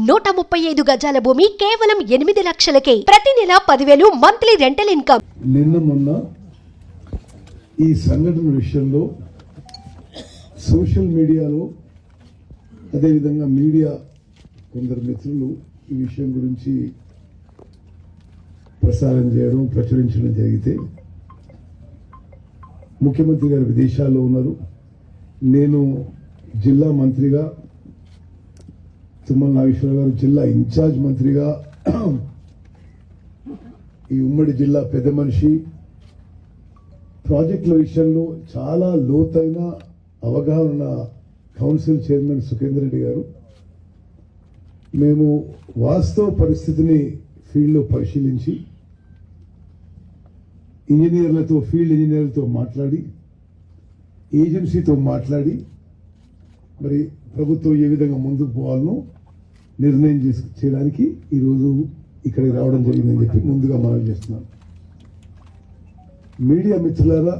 135 గజాల భూమి కేవలం 8 లక్షలకే. ప్రతి నెల 10,000 మంత్లీ రెంటల్ ఇన్కమ్. నిన్న మొన్న ఈ సంఘటన విషయంలో సోషల్ మీడియాలో అదేవిధంగా మీడియా కొందరు మిత్రులు ఈ విషయం గురించి ప్రసారం చేయడం ప్రచురించడం జరిగితే ముఖ్యమంత్రి గారు విదేశాల్లో ఉన్నారు. నేను జిల్లా మంత్రిగా తుమ్మల నాగేశ్వరరావు గారు జిల్లా ఇన్ఛార్జ్ మంత్రిగా ఈ ఉమ్మడి జిల్లా పెద్ద మనిషి ప్రాజెక్టుల విషయంలో చాలా లోతైన అవగాహన కౌన్సిల్ చైర్మన్ సుఖేందర్ రెడ్డి గారు మేము వాస్తవ పరిస్థితిని ఫీల్డ్లో పరిశీలించి ఇంజనీర్లతో ఫీల్డ్ ఇంజనీర్లతో మాట్లాడి ఏజెన్సీతో మాట్లాడి మరి ప్రభుత్వం ఏ విధంగా ముందుకు పోవాలనో నిర్ణయం చేయడానికి ఈరోజు ఇక్కడికి రావడం జరిగిందని చెప్పి ముందుగా మనవి చేస్తున్నాను. మీడియా మిత్రులారా,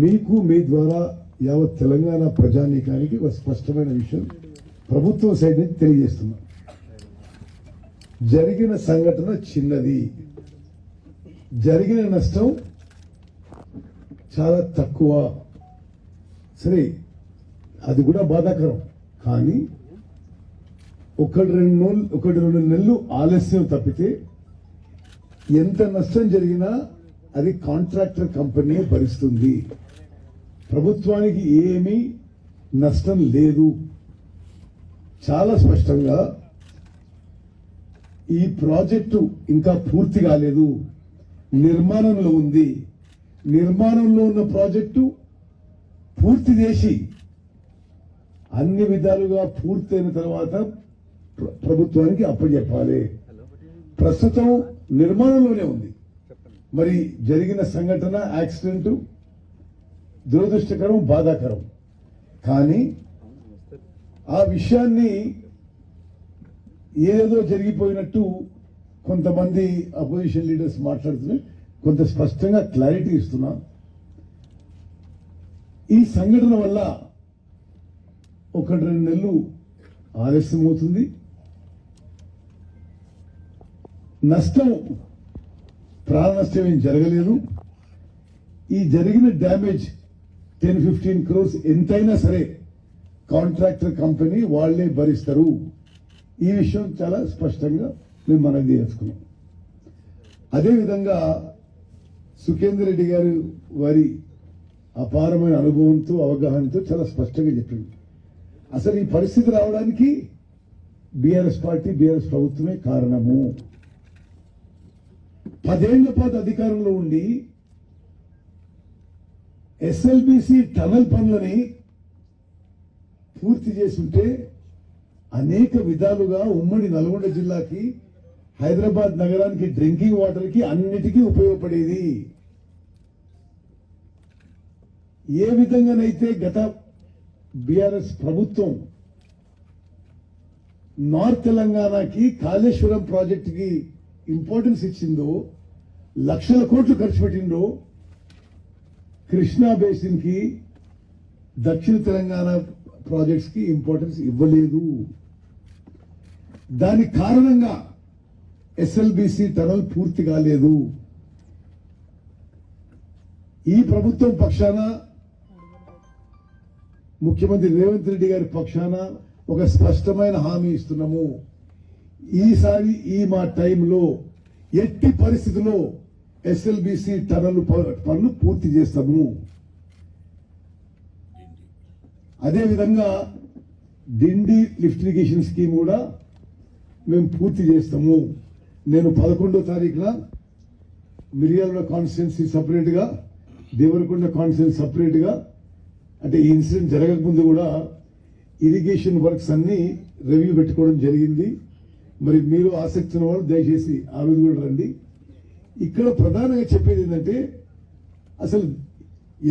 మీకు మీ ద్వారా యావత్ తెలంగాణ ప్రజానీకానికి ఒక స్పష్టమైన విషయం ప్రభుత్వం సైడ్ నుంచి తెలియజేస్తున్నాం. జరిగిన సంఘటన చిన్నది, జరిగిన నష్టం చాలా తక్కువ. సరే, అది కూడా బాధాకరం. కానీ ఒకటి రెండు నెలలు ఆలస్యం తప్పితే ఎంత నష్టం జరిగినా అది కాంట్రాక్టర్ కంపెనీ భరిస్తుంది. ప్రభుత్వానికి ఏమీ నష్టం లేదు. చాలా స్పష్టంగా ఈ ప్రాజెక్టు ఇంకా పూర్తి కాలేదు, నిర్మాణంలో ఉంది. నిర్మాణంలో ఉన్న ప్రాజెక్టు పూర్తి చేసి అన్ని విధాలుగా పూర్తయిన తర్వాత ప్రభుత్వానికి అప్పచెప్పాలి. ప్రస్తుతం నిర్మాణంలోనే ఉంది. మరి జరిగిన సంఘటన యాక్సిడెంట్ దురదృష్టకరం, బాధాకరం. కానీ ఆ విషయాన్ని ఏదో జరిగిపోయినట్టు కొంతమంది అపోజిషన్ లీడర్స్ మాట్లాడుతున్నారు. కొంత స్పష్టంగా క్లారిటీ ఇస్తున్నా. ఈ సంఘటన వల్ల 1-2 నెలలు ఆలస్యం అవుతుంది. నష్టం, ప్రాణ నష్టం ఏం జరగలేదు. ఈ జరిగిన డ్యామేజ్ 10-15 crores ఎంతైనా సరే కాంట్రాక్టర్ కంపెనీ వాళ్లే భరిస్తారు. ఈ విషయం చాలా స్పష్టంగా మేము మనవి చేసుకున్నాం. అదేవిధంగా సుఖేందర్ రెడ్డి గారు వారి అపారమైన అనుభవంతో అవగాహనతో చాలా స్పష్టంగా చెప్పింది. అసలు ఈ పరిస్థితి రావడానికి బీఆర్ఎస్ పార్టీ, బీఆర్ఎస్ ప్రభుత్వమే కారణము. 10 ఏళ్ల పాటు అధికారంలో ఉండి ఎస్ఎల్బిసి టనల్ పనులని పూర్తి చేస్తుంటే అనేక విధాలుగా ఉమ్మడి నల్గొండ జిల్లాకి, హైదరాబాద్ నగరానికి, డ్రింకింగ్ వాటర్ కి అన్నిటికీ ఉపయోగపడేది. ఏ విధంగానైతే గత బీఆర్ఎస్ ప్రభుత్వం నార్త్ తెలంగాణకి కాళేశ్వరం ప్రాజెక్టుకి ఇంపార్టెన్స్ ఇచ్చిందో, లక్షల కోట్లు ఖర్చు పెట్టిందో, కృష్ణా బేసిన్ కి, దక్షిణ తెలంగాణ ప్రాజెక్ట్స్ కి ఇంపార్టెన్స్ ఇవ్వలేదు. దానికి కారణంగా ఎస్ఎల్బిసి టనల్ పూర్తి కాలేదు. ఈ ప్రభుత్వం పక్షాన, ముఖ్యమంత్రి రేవంత్ రెడ్డి గారి పక్షాన ఒక స్పష్టమైన హామీ ఇస్తున్నాము. ఈసారి మా టైంలో ఎట్టి పరిస్థితుల్లో ఎస్ఎల్బిసి టనల్ పనులు పూర్తి చేస్తాము. అదేవిధంగా డిండి లిఫ్ట్ ఇరిగేషన్ స్కీమ్ కూడా మేము పూర్తి చేస్తాము. నేను 11వ తారీఖున మిర్యాలగూడ కాన్స్టిట్యున్సీ సపరేట్ గా, దేవరకొండ కాన్స్టిట్యున్సీ సపరేట్ గా, అంటే ఈ ఇన్సిడెంట్ జరగకముందు కూడా ఇరిగేషన్ వర్క్స్ అన్ని రివ్యూ పెట్టుకోవడం జరిగింది. మరి మీరు ఆసక్తి ఉన్న వాళ్ళు దయచేసి ఆ రోజు కూడా రండి. ఇక్కడ ప్రధానంగా చెప్పేది ఏంటంటే, అసలు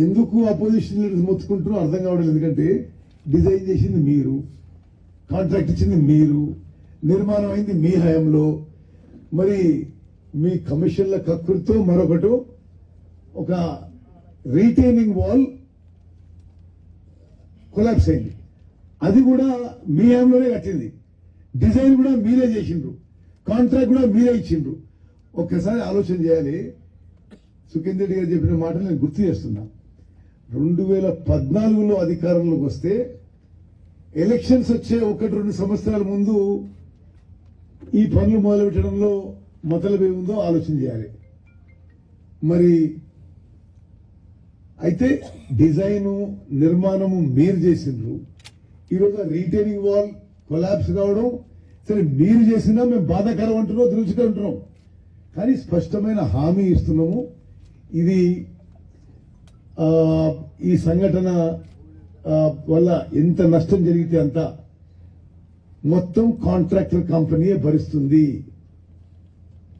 ఎందుకు అపోజిషన్ లీడర్స్ మొత్తుకుంటున్నారో అర్థం కావడం. ఎందుకంటే డిజైన్ చేసింది మీరు, కాంట్రాక్ట్ ఇచ్చింది మీరు, నిర్మాణం అయింది మీ హయాంలో. మరి మీ కమిషన్ల కకృతితో మరొకటి ఒక రీటైనింగ్ వాల్ కొలాప్స్ అయింది. అది కూడా మీ హయాంలోనే కట్టింది. డిజైన్ కూడా మీరే చేసిండ్రు, కాంట్రాక్ట్ కూడా మీరే ఇచ్చిండ్రు. ఒక్కసారి ఆలోచన చేయాలి. సుఖేందర్ రెడ్డి గారు చెప్పిన మాటలు నేను గుర్తు చేస్తున్నా. 2014లో అధికారంలోకి వస్తే ఎలక్షన్స్ వచ్చే 1-2 సంవత్సరాల ముందు ఈ పనులు మొదలుపెట్టడంలో మతలబేముందో ఆలోచన చేయాలి. మరి అయితే డిజైను నిర్మాణము మీరు చేసిండ్రు. ఈరోజు రీటైనింగ్ వాల్ కొలాప్స్ కావడం సరే మీరు చేసినా మేము బాధాకరం అంటున్నాం, దురుచుకుంటున్నాం. కానీ స్పష్టమైన హామీ ఇస్తున్నాము. ఇది ఈ సంఘటన వల్ల ఎంత నష్టం జరిగితే అంత మొత్తం కాంట్రాక్టర్ కంపెనీయే భరిస్తుంది.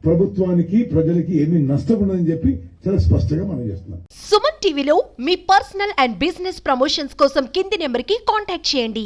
ప్రభుత్వానికి ప్రజలకి ఏమీ నష్టం ఉండదని చెప్పి చాలా స్పష్టంగా మనం చేస్తున్నాం. సుమన్ టీవీలో మీ పర్సనల్ అండ్ బిజినెస్ ప్రమోషన్స్ కోసం కింది నెంబర్కి కాంటాక్ట్ చేయండి.